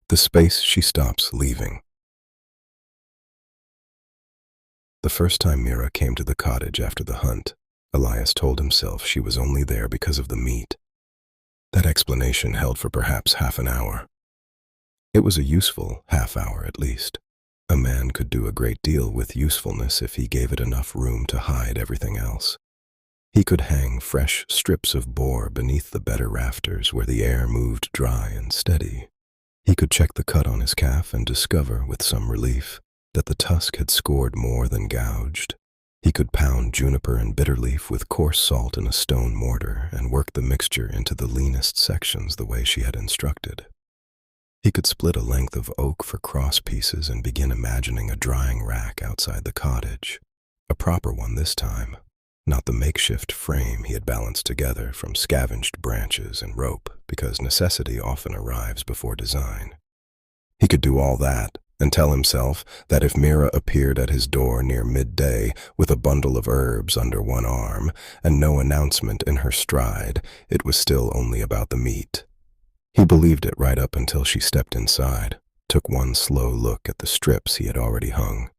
the space she stops leaving. The first time Mira came to the cottage after the hunt, Elias told himself she was only there because of the meat. That explanation held for perhaps half an hour. It was a useful half hour at least. A man could do a great deal with usefulness if he gave it enough room to hide everything else. He could hang fresh strips of boar beneath the better rafters where the air moved dry and steady. He could check the cut on his calf and discover, with some relief, that the tusk had scored more than gouged. He could pound juniper and bitterleaf with coarse salt in a stone mortar and work the mixture into the leanest sections the way she had instructed. He could split a length of oak for cross pieces and begin imagining a drying rack outside the cottage. A proper one this time, not the makeshift frame he had balanced together from scavenged branches and rope, because necessity often arrives before design. He could do all that and tell himself that if Mira appeared at his door near midday with a bundle of herbs under one arm and no announcement in her stride, it was still only about the meat. He believed it right up until she stepped inside, took one slow look at the strips he had already hung,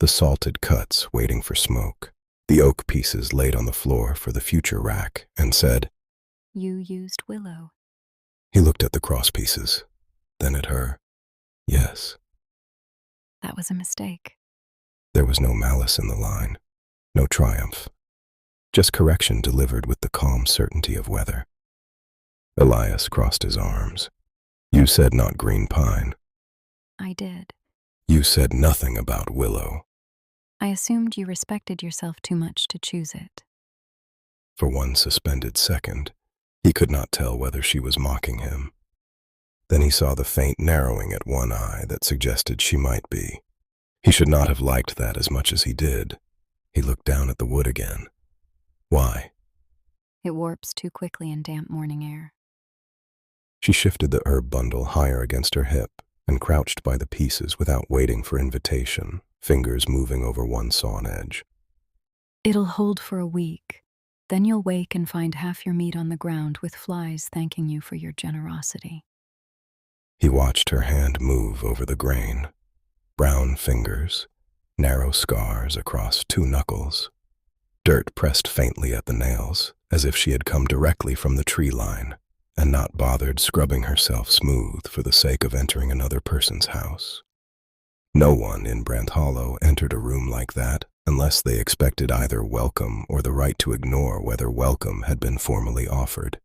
the salted cuts waiting for smoke, the oak pieces laid on the floor for the future rack, and said, "You used willow." He looked at the cross pieces, then at her. Yes. That was a mistake. There was no malice in the line, no triumph, just correction delivered with the calm certainty of weather. Elias crossed his arms. You said not green pine. I did. You said nothing about willow. I assumed you respected yourself too much to choose it. For one suspended second, he could not tell whether she was mocking him. Then he saw the faint narrowing at one eye that suggested she might be. He should not have liked that as much as he did. He looked down at the wood again. Why? It warps too quickly in damp morning air. She shifted the herb bundle higher against her hip and crouched by the pieces without waiting for invitation, fingers moving over one sawn edge. It'll hold for a week. Then you'll wake and find half your meat on the ground with flies thanking you for your generosity. He watched her hand move over the grain. Brown fingers, narrow scars across two knuckles. Dirt pressed faintly at the nails, as if she had come directly from the tree line, and not bothered scrubbing herself smooth for the sake of entering another person's house. No one in Brant Hollow entered a room like that unless they expected either welcome or the right to ignore whether welcome had been formally offered.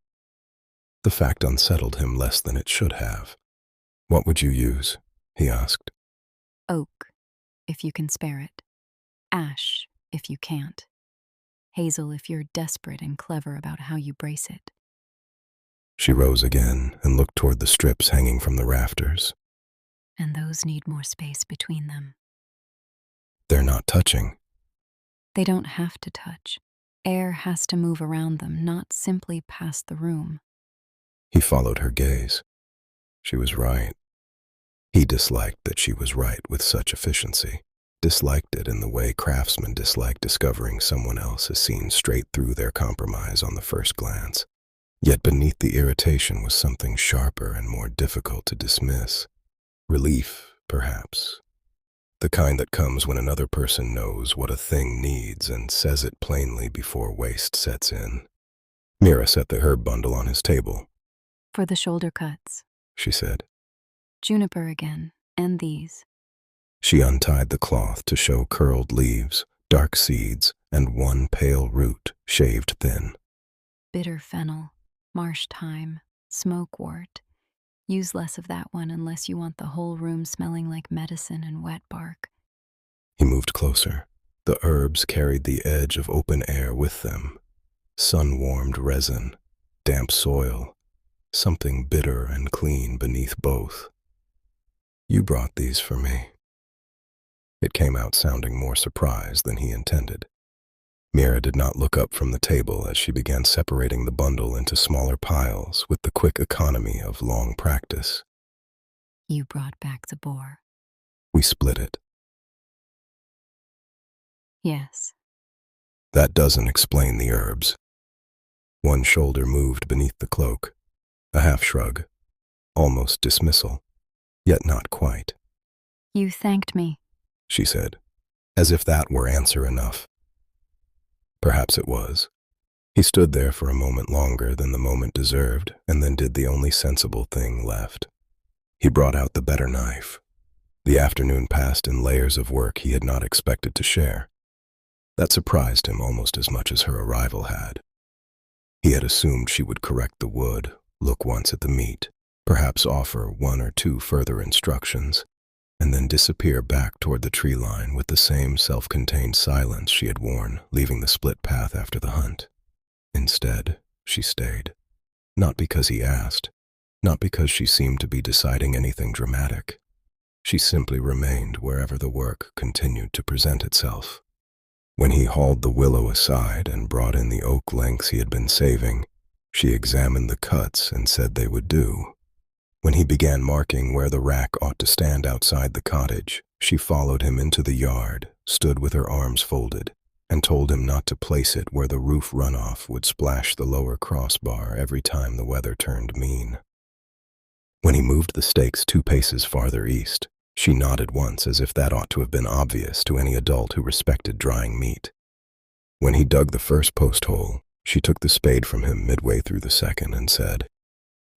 The fact unsettled him less than it should have. What would you use? He asked. Oak, if you can spare it. Ash, if you can't. Hazel, if you're desperate and clever about how you brace it. She rose again and looked toward the strips hanging from the rafters. And those need more space between them. They're not touching. They don't have to touch. Air has to move around them, not simply past the room. He followed her gaze. She was right. He disliked that she was right with such efficiency, disliked it in the way craftsmen dislike discovering someone else has seen straight through their compromise on the first glance. Yet beneath the irritation was something sharper and more difficult to dismiss. Relief, perhaps. The kind that comes when another person knows what a thing needs and says it plainly before waste sets in. Mira set the herb bundle on his table. For the shoulder cuts. She said. Juniper again, and these. She untied the cloth to show curled leaves, dark seeds, and one pale root shaved thin. Bitter fennel, marsh thyme, smokewort. Use less of that one unless you want the whole room smelling like medicine and wet bark. He moved closer. The herbs carried the edge of open air with them. Sun-warmed resin, damp soil, something bitter and clean beneath both. You brought these for me. It came out sounding more surprised than he intended. Mira did not look up from the table as she began separating the bundle into smaller piles with the quick economy of long practice. You brought back the boar. We split it. Yes. That doesn't explain the herbs. One shoulder moved beneath the cloak, a half shrug, almost dismissal. yet not quite. You thanked me. She said, as if that were answer enough. Perhaps it was. He stood there for a moment longer than the moment deserved, and then did the only sensible thing left. He brought out the better knife. The afternoon passed in layers of work he had not expected to share. That surprised him almost as much as her arrival had. He had assumed she would correct the wood, look once at the meat, perhaps offer one or two further instructions, and then disappear back toward the tree line with the same self-contained silence she had worn, leaving the split path after the hunt. Instead, she stayed. Not because he asked, not because she seemed to be deciding anything dramatic. She simply remained wherever the work continued to present itself. When he hauled the willow aside and brought in the oak lengths he had been saving, she examined the cuts and said they would do. When he began marking where the rack ought to stand outside the cottage, she followed him into the yard, stood with her arms folded, and told him not to place it where the roof runoff would splash the lower crossbar every time the weather turned mean. When he moved the stakes 2 paces farther east, she nodded once as if that ought to have been obvious to any adult who respected drying meat. When he dug the first post hole, she took the spade from him midway through the second and said,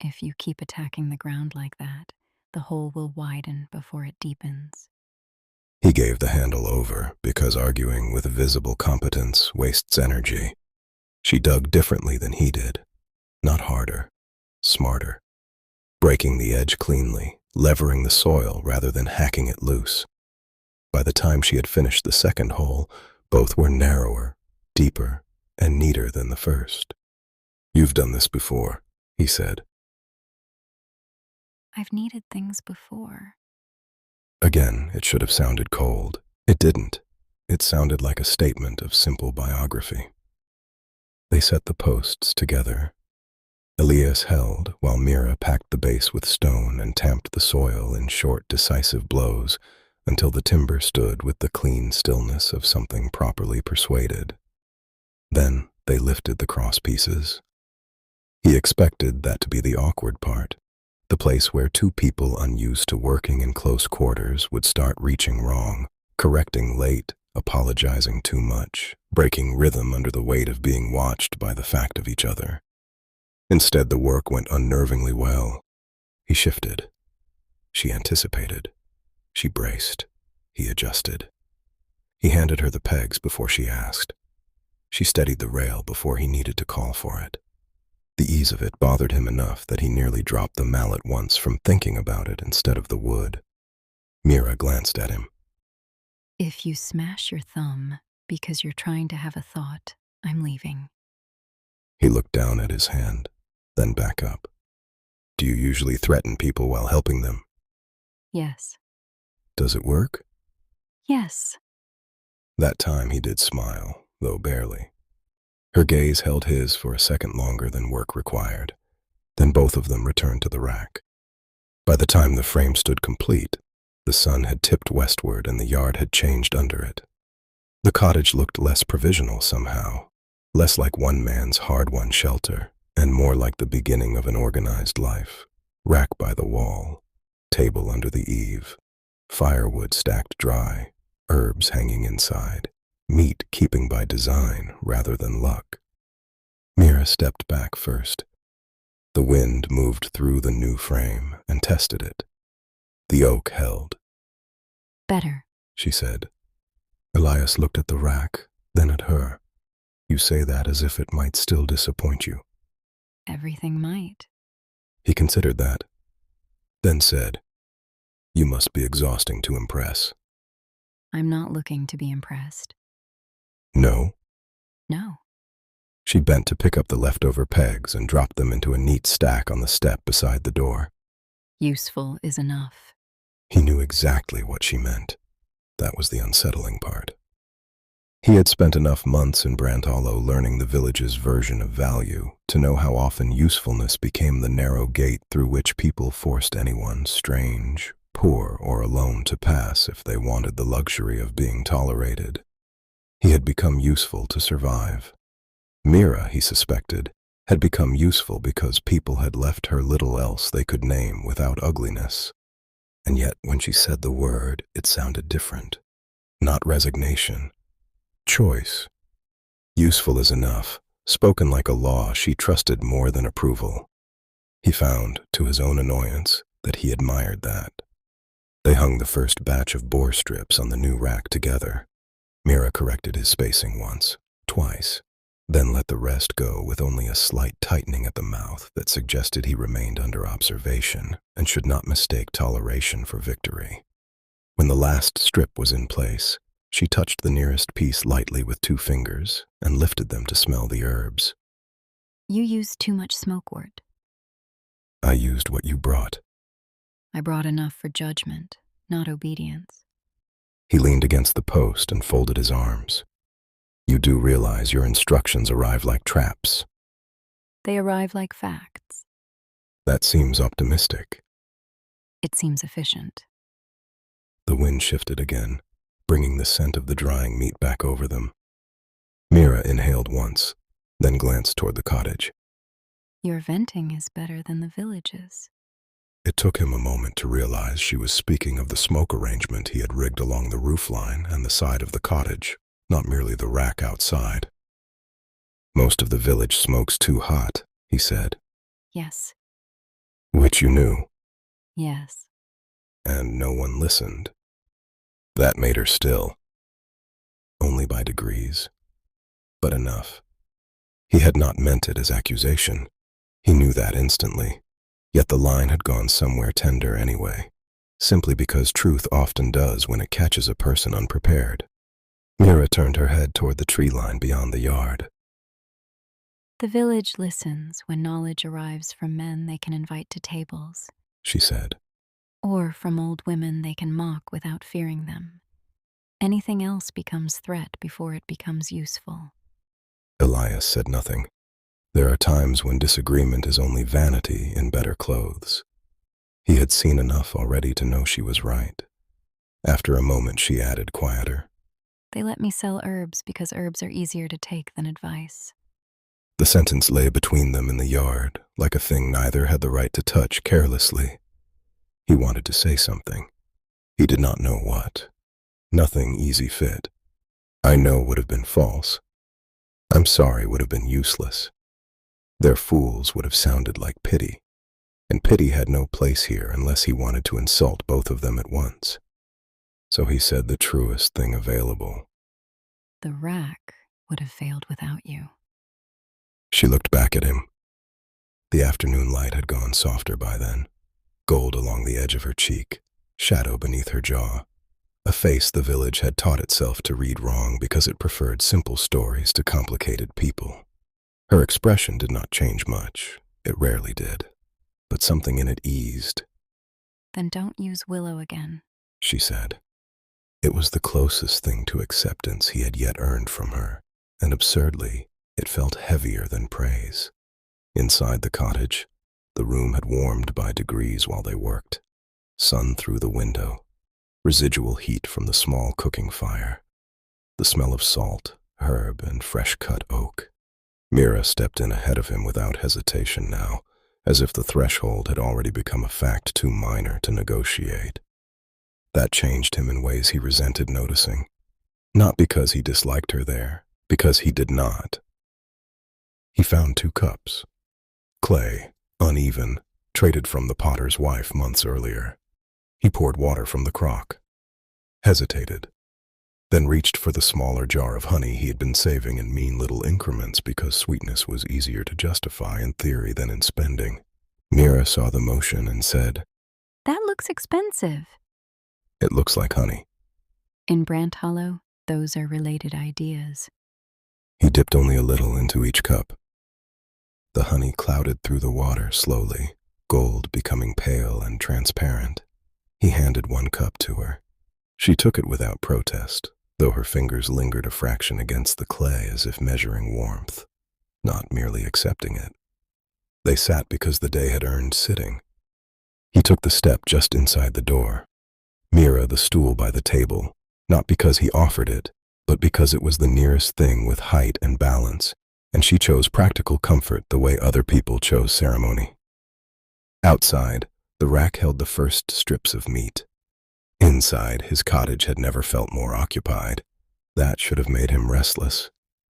If you keep attacking the ground like that, the hole will widen before it deepens. He gave the handle over because arguing with visible competence wastes energy. She dug differently than he did, not harder, smarter, breaking the edge cleanly, levering the soil rather than hacking it loose. By the time she had finished the second hole, both were narrower, deeper, and neater than the first. "You've done this before," he said. I've needed things before. Again, it should have sounded cold. It didn't. It sounded like a statement of simple biography. They set the posts together. Elias held, while Mira packed the base with stone and tamped the soil in short, decisive blows until the timber stood with the clean stillness of something properly persuaded. Then they lifted the cross pieces. He expected that to be the awkward part, the place where 2 people unused to working in close quarters would start reaching wrong, correcting late, apologizing too much, breaking rhythm under the weight of being watched by the fact of each other. Instead, the work went unnervingly well. He shifted. She anticipated. She braced. He adjusted. He handed her the pegs before she asked. She steadied the rail before he needed to call for it. The ease of it bothered him enough that he nearly dropped the mallet once from thinking about it instead of the wood. Mira glanced at him. If you smash your thumb because you're trying to have a thought, I'm leaving. He looked down at his hand, then back up. "Do you usually threaten people while helping them?" Yes. "Does it work?" Yes. That time he did smile, though barely. Her gaze held his for a second longer than work required. Then both of them returned to the rack. By the time the frame stood complete, the sun had tipped westward and the yard had changed under it. The cottage looked less provisional somehow, less like one man's hard-won shelter, and more like the beginning of an organized life. Rack by the wall, table under the eave, firewood stacked dry, herbs hanging inside, meat keeping by design rather than luck. Mira stepped back first. The wind moved through the new frame and tested it. The oak held. Better. She said. Elias looked at the rack, then at her. "You say that as if it might still disappoint you." Everything might. He considered that, then said, "You must be exhausting to impress." I'm not looking to be impressed. "No?" No. She bent to pick up the leftover pegs and dropped them into a neat stack on the step beside the door. Useful is enough. He knew exactly what she meant. That was the unsettling part. He had spent enough months in Branthollow learning the village's version of value to know how often usefulness became the narrow gate through which people forced anyone strange, poor, or alone to pass if they wanted the luxury of being tolerated. He had become useful to survive. Mira, he suspected, had become useful because people had left her little else they could name without ugliness. And yet, when she said the word, it sounded different. Not resignation. Choice. Useful is enough. Spoken like a law, she trusted more than approval. He found, to his own annoyance, that he admired that. They hung the first batch of boar strips on the new rack together. Mira corrected his spacing once, twice, then let the rest go with only a slight tightening at the mouth that suggested he remained under observation and should not mistake toleration for victory. When the last strip was in place, she touched the nearest piece lightly with 2 fingers and lifted them to smell the herbs. You used too much smokewort. I used what you brought. I brought enough for judgment, not obedience. He leaned against the post and folded his arms. You do realize your instructions arrive like traps. They arrive like facts. That seems optimistic. It seems efficient. The wind shifted again, bringing the scent of the drying meat back over them. Mira inhaled once, then glanced toward the cottage. Your venting is better than the village's. It took him a moment to realize she was speaking of the smoke arrangement he had rigged along the roofline and the side of the cottage, not merely the rack outside. Most of the village smokes too hot, he said. Yes. Which you knew. Yes. And no one listened. That made her still. Only by degrees. But enough. He had not meant it as accusation. He knew that instantly. Yet the line had gone somewhere tender anyway, simply because truth often does when it catches a person unprepared. Mira turned her head toward the tree line beyond the yard. The village listens when knowledge arrives from men they can invite to tables, She said. or from old women they can mock without fearing them. Anything else becomes threat before it becomes useful. Elias said nothing. There are times when disagreement is only vanity in better clothes. He had seen enough already to know she was right. After a moment, she added, quieter. They let me sell herbs because herbs are easier to take than advice. The sentence lay between them in the yard, like a thing neither had the right to touch carelessly. He wanted to say something. He did not know what. Nothing easy fit. I know would have been false. I'm sorry would have been useless. Their fools would have sounded like pity, and pity had no place here unless he wanted to insult both of them at once. So he said the truest thing available. The rack would have failed without you. She looked back at him. The afternoon light had gone softer by then, gold along the edge of her cheek, shadow beneath her jaw, a face the village had taught itself to read wrong because it preferred simple stories to complicated people. Her expression did not change much. It rarely did. But something in it eased. Then don't use willow again. She said. It was the closest thing to acceptance he had yet earned from her, and absurdly, it felt heavier than praise. Inside the cottage, the room had warmed by degrees while they worked. Sun through the window, residual heat from the small cooking fire, the smell of salt, herb, and fresh-cut oak. Mira stepped in ahead of him without hesitation now, as if the threshold had already become a fact too minor to negotiate. That changed him in ways he resented noticing. Not because he disliked her there, because he did not. He found 2 cups. Clay, uneven, traded from the potter's wife months earlier. He poured water from the crock, hesitated, then reached for the smaller jar of honey he had been saving in mean little increments because sweetness was easier to justify in theory than in spending. Mira saw the motion and said, That looks expensive. It looks like honey. In Brant Hollow, those are related ideas. He dipped only a little into each cup. The honey clouded through the water slowly, gold becoming pale and transparent. He handed 1 cup to her. She took it without protest, though her fingers lingered a fraction against the clay as if measuring warmth, not merely accepting it. They sat because the day had earned sitting. He took the step just inside the door. Mira the stool by the table, not because he offered it, but because it was the nearest thing with height and balance, and she chose practical comfort the way other people chose ceremony. Outside, The rack held the first strips of meat. Inside, his cottage had never felt more occupied. That should have made him restless.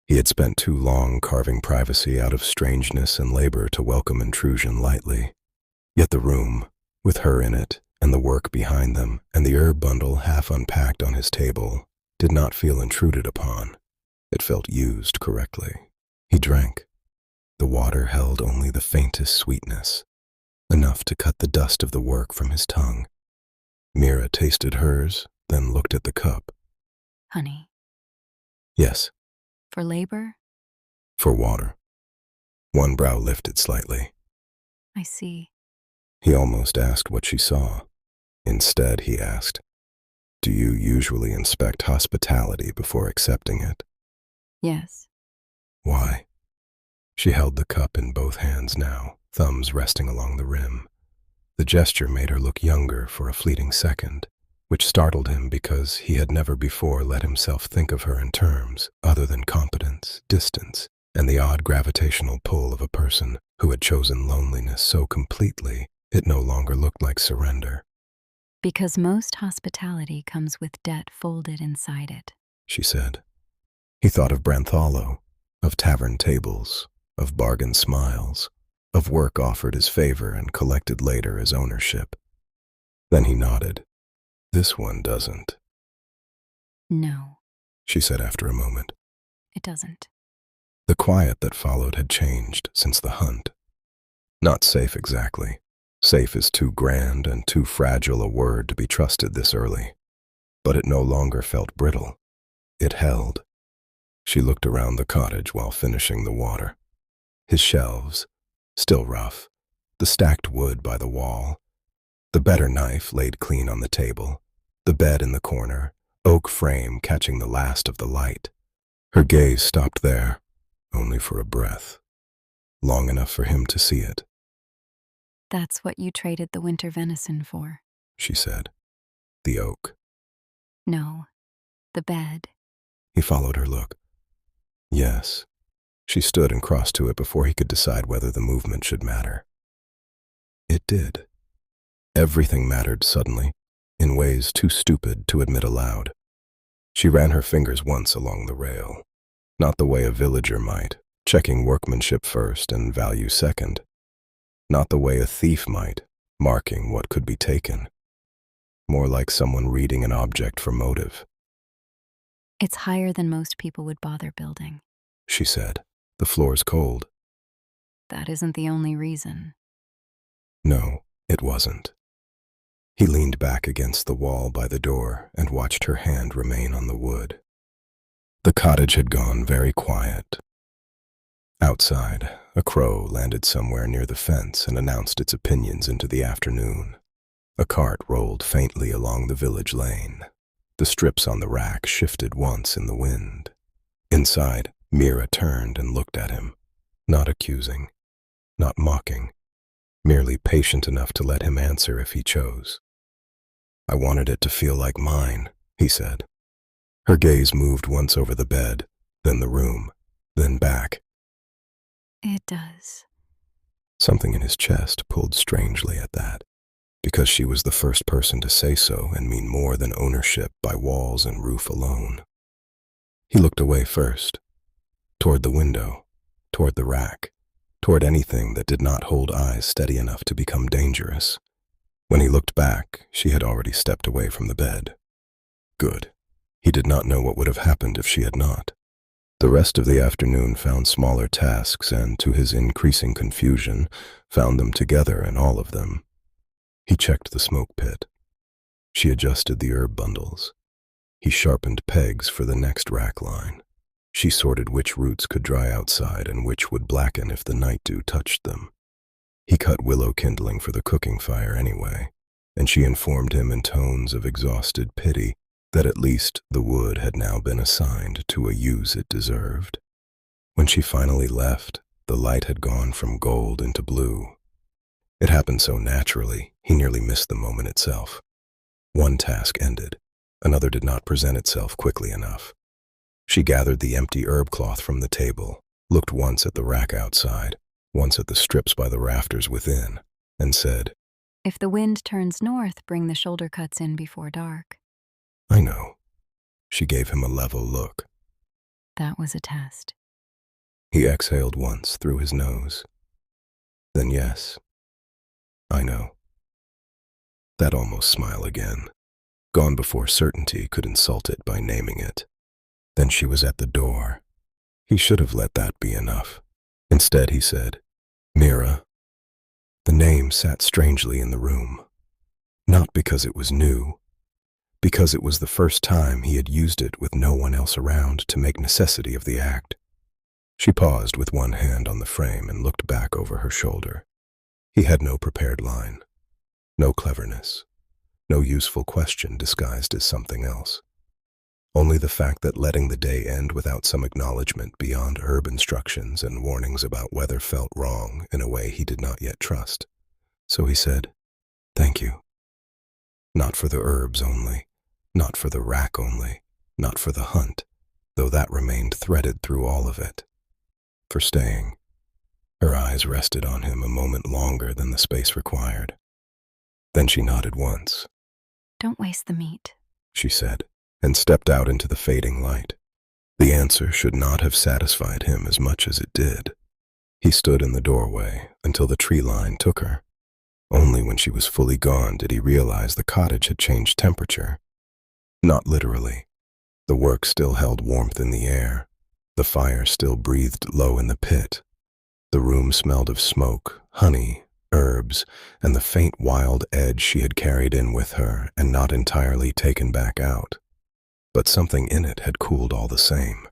He had spent too long carving privacy out of strangeness and labor to welcome intrusion lightly. Yet the room, with her in it, and the work behind them, and the herb bundle half unpacked on his table, did not feel intruded upon. It felt used correctly. He drank. The water held only the faintest sweetness, enough to cut the dust of the work from his tongue. Mira tasted hers, then looked at the cup. Honey, Yes, for labor? for water. One brow lifted slightly. I see. He almost asked what she saw. Instead, he asked, "Do you usually inspect hospitality before accepting it?" Yes. Why? She held the cup in both hands now, thumbs resting along the rim. The gesture made her look younger for a fleeting second, which startled him because he had never before let himself think of her in terms other than competence, distance, and the odd gravitational pull of a person who had chosen loneliness so completely it no longer looked like surrender. Because most hospitality comes with debt folded inside it. She said. He thought of Branthalo, of tavern tables, of bargain smiles, of work offered as favor and collected later as ownership. Then he nodded. This one doesn't. No, She said after a moment. it doesn't. The quiet that followed had changed since the hunt. Not safe exactly. Safe is too grand and too fragile a word to be trusted this early. But it no longer felt brittle. It held. She looked around the cottage while finishing the water. His shelves, still rough, the stacked wood by the wall, the better knife laid clean on the table, the bed in the corner, oak frame catching the last of the light. Her gaze stopped there, only for a breath, long enough for him to see it. That's what you traded the winter venison for. She said. The oak. No, the bed. He followed her look. Yes. She stood and crossed to it before he could decide whether the movement should matter. It did. Everything mattered suddenly, in ways too stupid to admit aloud. She ran her fingers once along the rail, not the way a villager might, checking workmanship first and value second. Not the way a thief might, marking what could be taken. More like someone reading an object for motive. It's higher than most people would bother building. She said. The floor's cold. That isn't the only reason. No, it wasn't. He leaned back against the wall by the door and watched her hand remain on the wood. The cottage had gone very quiet. Outside, a crow landed somewhere near the fence and announced its opinions into the afternoon. A cart rolled faintly along the village lane. The strips on the rack shifted once in the wind. Inside, Mira turned and looked at him, not accusing, not mocking, merely patient enough to let him answer if he chose. I wanted it to feel like mine, he said. Her gaze moved once over the bed, then the room, then back. It does. Something in his chest pulled strangely at that, because she was the first person to say so and mean more than ownership by walls and roof alone. He looked away first, toward the window, toward the rack, toward anything that did not hold eyes steady enough to become dangerous. When he looked back, she had already stepped away from the bed. Good. He did not know what would have happened if she had not. The rest of the afternoon found smaller tasks and, to his increasing confusion, found them together in all of them. He checked the smoke pit. She adjusted the herb bundles. He sharpened pegs for the next rack line. She sorted which roots could dry outside and which would blacken if the night dew touched them. He cut willow kindling for the cooking fire anyway, and she informed him in tones of exhausted pity that at least the wood had now been assigned to a use it deserved. When she finally left, the light had gone from gold into blue. It happened so naturally, he nearly missed the moment itself. One task ended. Another did not present itself quickly enough. She gathered the empty herb cloth from the table, looked once at the rack outside, once at the strips by the rafters within, and said, If the wind turns north, bring the shoulder cuts in before dark. I know. She gave him a level look. That was a test. He exhaled once through his nose. Then yes, I know. That almost smile again, gone before certainty could insult it by naming it. Then she was at the door. He should have let that be enough. Instead, he said, Mira. The name sat strangely in the room. Not because it was new, because it was the first time he had used it with no one else around to make necessity of the act. She paused with one hand on the frame and looked back over her shoulder. He had no prepared line, no cleverness, no useful question disguised as something else. Only the fact that letting the day end without some acknowledgement beyond herb instructions and warnings about weather felt wrong in a way he did not yet trust. So he said, Thank you. Not for the herbs only, not for the rack only, not for the hunt, though that remained threaded through all of it. For staying. Her eyes rested on him a moment longer than the space required. Then she nodded once. Don't waste the meat, She said, and stepped out into the fading light. The answer should not have satisfied him as much as it did. He stood in the doorway until the tree line took her. Only when she was fully gone did he realize the cottage had changed temperature. Not literally. The work still held warmth in the air. The fire still breathed low in the pit. The room smelled of smoke, honey, herbs, and the faint wild edge she had carried in with her and not entirely taken back out. But something in it had cooled all the same.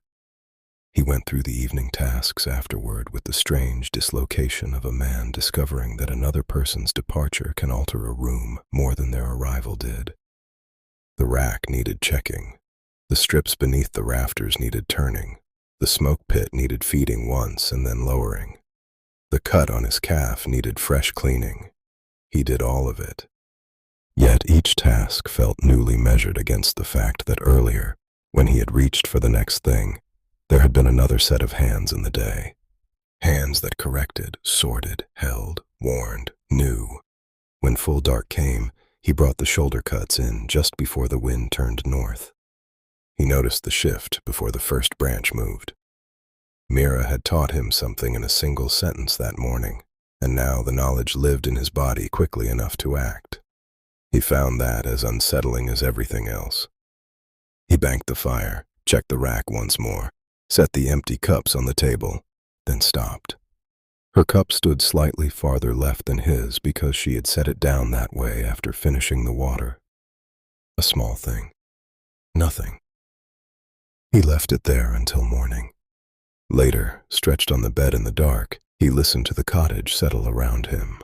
He went through the evening tasks afterward with the strange dislocation of a man discovering that another person's departure can alter a room more than their arrival did. The rack needed checking. The strips beneath the rafters needed turning. The smoke pit needed feeding once and then lowering. The cut on his calf needed fresh cleaning. He did all of it. Yet each task felt newly measured against the fact that earlier, when he had reached for the next thing, there had been another set of hands in the day. Hands that corrected, sorted, held, warned, knew. When full dark came, he brought the shoulder cuts in just before the wind turned north. He noticed the shift before the first branch moved. Mira had taught him something in a single sentence that morning, and now the knowledge lived in his body quickly enough to act. He found that as unsettling as everything else. He banked the fire, checked the rack once more, set the empty cups on the table, then stopped. Her cup stood slightly farther left than his because she had set it down that way after finishing the water. A small thing. Nothing. He left it there until morning. Later, stretched on the bed in the dark, he listened to the cottage settle around him.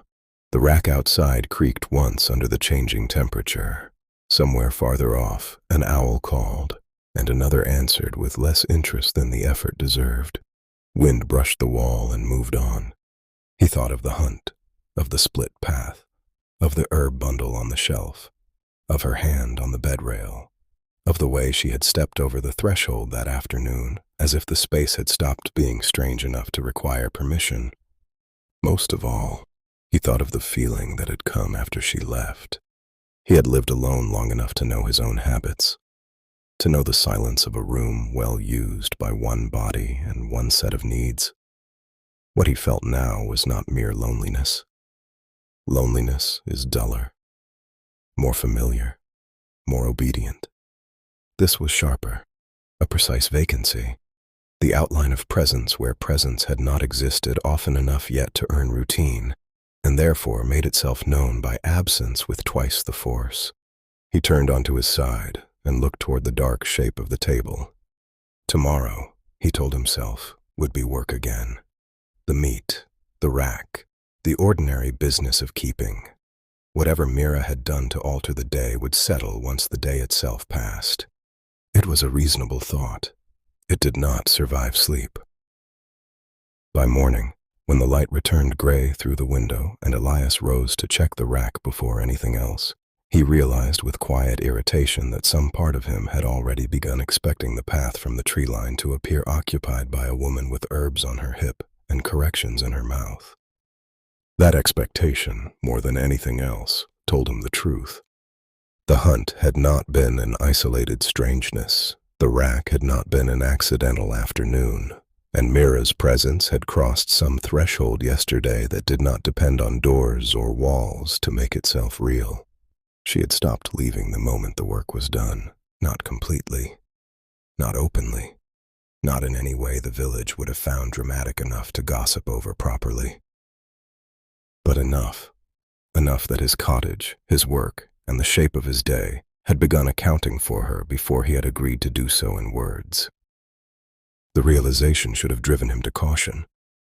The rack outside creaked once under the changing temperature. Somewhere farther off, an owl called, and another answered with less interest than the effort deserved. Wind brushed the wall and moved on. He thought of the hunt, of the split path, of the herb bundle on the shelf, of her hand on the bed rail, of the way she had stepped over the threshold that afternoon, as if the space had stopped being strange enough to require permission. Most of all, he thought of the feeling that had come after she left. He had lived alone long enough to know his own habits, to know the silence of a room well used by one body and one set of needs. What he felt now was not mere loneliness. Loneliness is duller, more familiar, more obedient. This was sharper, a precise vacancy, the outline of presence where presence had not existed often enough yet to earn routine, and therefore made itself known by absence with twice the force. He turned onto his side and looked toward the dark shape of the table. Tomorrow, he told himself, would be work again. The meat, the rack, the ordinary business of keeping. Whatever Mira had done to alter the day would settle once the day itself passed. It was a reasonable thought. It did not survive sleep. By morning, when the light returned gray through the window and Elias rose to check the rack before anything else, he realized with quiet irritation that some part of him had already begun expecting the path from the tree line to appear occupied by a woman with herbs on her hip and corrections in her mouth. That expectation, more than anything else, told him the truth. The hunt had not been an isolated strangeness. The rack had not been an accidental afternoon, and Mira's presence had crossed some threshold yesterday that did not depend on doors or walls to make itself real. She had stopped leaving the moment the work was done, not completely, not openly, not in any way the village would have found dramatic enough to gossip over properly. But enough that his cottage, his work, and the shape of his day had begun accounting for her before he had agreed to do so in words. The realization should have driven him to caution.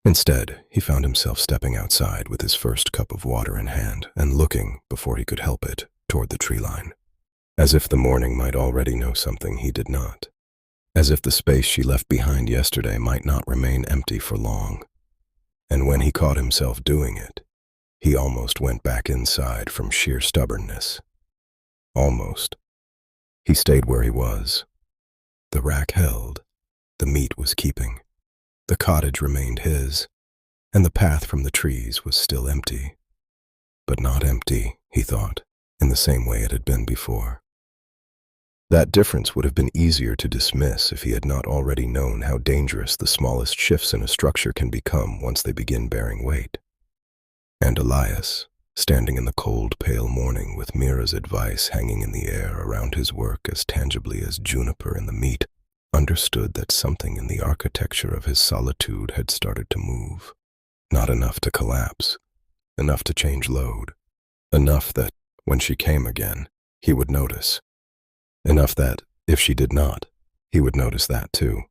Instead, he found himself stepping outside with his first cup of water in hand and looking, before he could help it, toward the tree line. As if the morning might already know something he did not. As if the space she left behind yesterday might not remain empty for long. And when he caught himself doing it, he almost went back inside from sheer stubbornness. Almost. He stayed where he was. The rack held. The meat was keeping. The cottage remained his, and the path from the trees was still empty. But not empty, he thought, in the same way it had been before. That difference would have been easier to dismiss if he had not already known how dangerous the smallest shifts in a structure can become once they begin bearing weight. And Elias, standing in the cold, pale morning with Mira's advice hanging in the air around his work as tangibly as juniper in the meat, understood that something in the architecture of his solitude had started to move. Not enough to collapse, enough to change load, enough that, when she came again, he would notice, enough that, if she did not, he would notice that too.